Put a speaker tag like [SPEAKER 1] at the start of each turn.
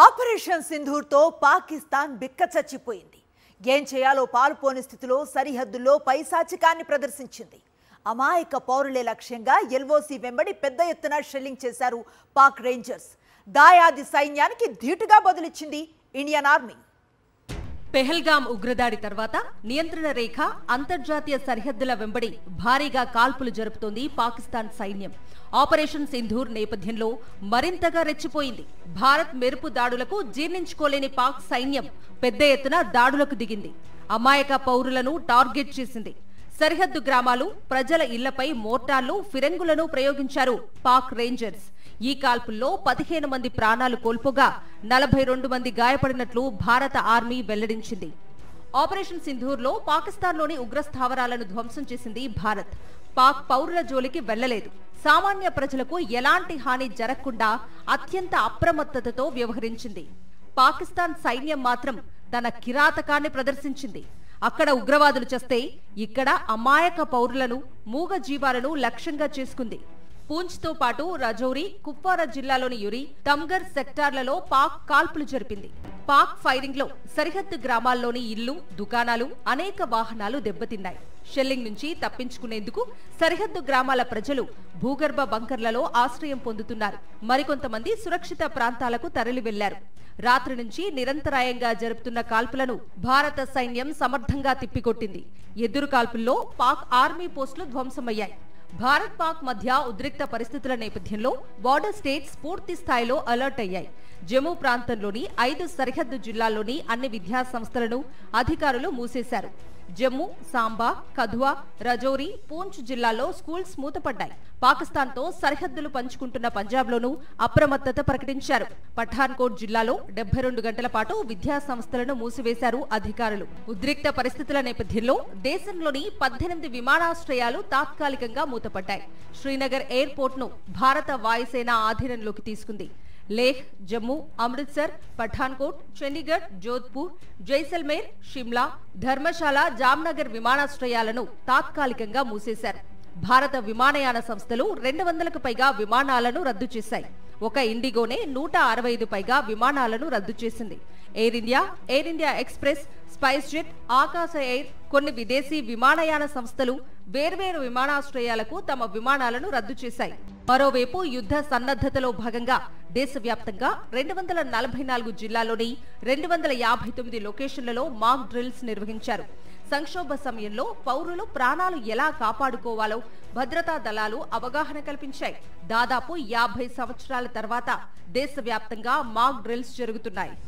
[SPEAKER 1] Operation Sindoor తో పాకిస్తాన్ బిక్కచచ్చిపోయింది. ఏం చేయాలో పాలుపోని స్థితిలో సరిహద్దుల్లో పైశాచికాన్ని ప్రదర్శించింది. అమాయక పౌరులే లక్ష్యంగా ఎల్ఓసి వెంబడి పెద్ద ఎత్తున షెల్లింగ్ చేశారు పాక్ రేంజర్స్. దాయాది సైన్యానికి ధీటుగా బదులిచ్చింది ఇండియన్ ఆర్మీ.
[SPEAKER 2] పెహల్గాం ఉగ్రదాడి తర్వాత నియంత్రణ రేఖ అంతర్జాతీయ సరిహద్దుల వెంబడి భారీగా కాల్పులు జరుపుతోంది పాకిస్తాన్ సైన్యం. ఆపరేషన్ సింధూర్ నేపథ్యంలో మరింతగా రెచ్చిపోయింది. భారత్ మెరుపు దాడులకు జీర్ణించుకోలేని పాక్ సైన్యం పెద్ద ఎత్తున దాడులకు దిగింది. అమాయక పౌరులను టార్గెట్ చేసింది. సరిహద్దు గ్రామాలు, ప్రజల ఇళ్లపై మోర్టార్లు, ఫిరంగులను ప్రయోగించారు పాక్ రేంజర్స్. ఈ కాల్పుల్లో 15 మంది ప్రాణాలు కోల్పోగా 42 మంది గాయపడినట్లు భారత ఆర్మీ వెల్లడించింది. ఆపరేషన్ సింధూర్లో పాకిస్తాన్లోని ఉగ్ర స్థావరాలను ధ్వంసం చేసింది భారత్. పాక్ పౌరుల జోలికి వెళ్లలేదు. సామాన్య ప్రజలకు ఎలాంటి హాని జరగకుండా అత్యంత అప్రమత్తతతో వ్యవహరించింది. పాకిస్తాన్ సైన్యం మాత్రం తన కిరాతకాన్ని ప్రదర్శించింది. అక్కడ ఉగ్రవాదులు చేస్తే ఇక్కడ అమాయక పౌరులను, మూగ జీవాలను లక్ష్యంగా చేసుకుంది. పూంచ్తో పాటు రజౌరి, కుప్వారా జిల్లాలోని యురి, తమ్గర్ సెక్టార్లలో పాక్ కాల్పులు జరిపింది. పాక్ ఫైరింగ్ లో సరిహద్దు గ్రామాల్లోని ఇళ్లు, దుకాణాలు, అనేక వాహనాలు దెబ్బతిన్నాయి. షెల్లింగ్ నుంచి తప్పించుకునేందుకు సరిహద్దు గ్రామాల ప్రజలు భూగర్భ బంకర్లలో ఆశ్రయం పొందుతున్నారు. మరికొంతమంది సురక్షిత ప్రాంతాలకు తరలి వెళ్లారు. రాత్రి నుంచి నిరంతరాయంగా జరుపుతున్న కాల్పులను భారత సైన్యం సమర్థంగా తిప్పికొట్టింది. ఎదురు కాల్పుల్లో పాక్ ఆర్మీ పోస్టులు ధ్వంసమయ్యాయి. భారత్ పాక్ మధ్య ఉద్రిక్త పరిస్థితుల నేపథ్యంలో బార్డర్ స్టేట్స్ పూర్తి స్థాయిలో అలర్ట్ అయ్యాయి. జమ్మూ ప్రాంతంలోని 5 సరిహద్దు జిల్లాల్లోని అన్ని విద్యా సంస్థలను అధికారులు మూసేశారు. జమ్మూ, సాంబా, కథువా, రజౌరి, పూంచ్ జిల్లాల్లో స్కూల్స్ మూతపడ్డాయి. పాకిస్తాన్తో సరిహద్దులు పంచుకుంటున్న పంజాబ్లోనూ అప్రమత్తత ప్రకటించారు. పఠాన్కోట్ జిల్లాలో 72 గంటల పాటు విద్యా సంస్థలను మూసివేశారు అధికారులు. ఉద్రిక్త పరిస్థితుల నేపథ్యంలో దేశంలోని 18 విమానాశ్రయాలు తాత్కాలికంగా మూతపడ్డాయి. శ్రీనగర్ ఎయిర్పోర్ట్ ను భారత వాయుసేన ఆధీనంలోకి తీసుకుంది. లేహ్, జమ్మూ, అమృత్సర్, పఠాన్కోట్, చండీగఢ్, జోధ్పూర్, జైసల్మేర్, షిమ్లా, ధర్మశాల, జామ్నగర్ విమానాశ్రయాలను తాత్కాలికంగా మూసేశారు. భారత విమానయాన సంస్థలు 200కు పైగా విమానాలను రద్దు చేశాయి. ఒక ఇండిగోనే 165 పైగా విమానాలను రద్దు చేసింది. Air India express, spice jet, ఆకాశ ఎయిర్, కొన్ని విదేశీ విమానయాన సంస్థలు వేర్వేరు విమానాశ్రయాలకు తమ విమానాలను రద్దు చేశాయి. మరోవైపు యుద్ధ సన్నద్ధతలో భాగంగా దేశవ్యాప్తంగా 244 జిల్లాల్లోని 259 లొకేషన్లలో మాక్ డ్రిల్స్ నిర్వహించారు. సంక్షోభ సమయంలో పౌరులు ప్రాణాలు ఎలా కాపాడుకోవాలో భద్రతా దళాలు అవగాహన కల్పించాయి. దాదాపు 50 సంవత్సరాల తర్వాత దేశవ్యాప్తంగా మాక్ డ్రిల్స్ జరుగుతున్నాయి.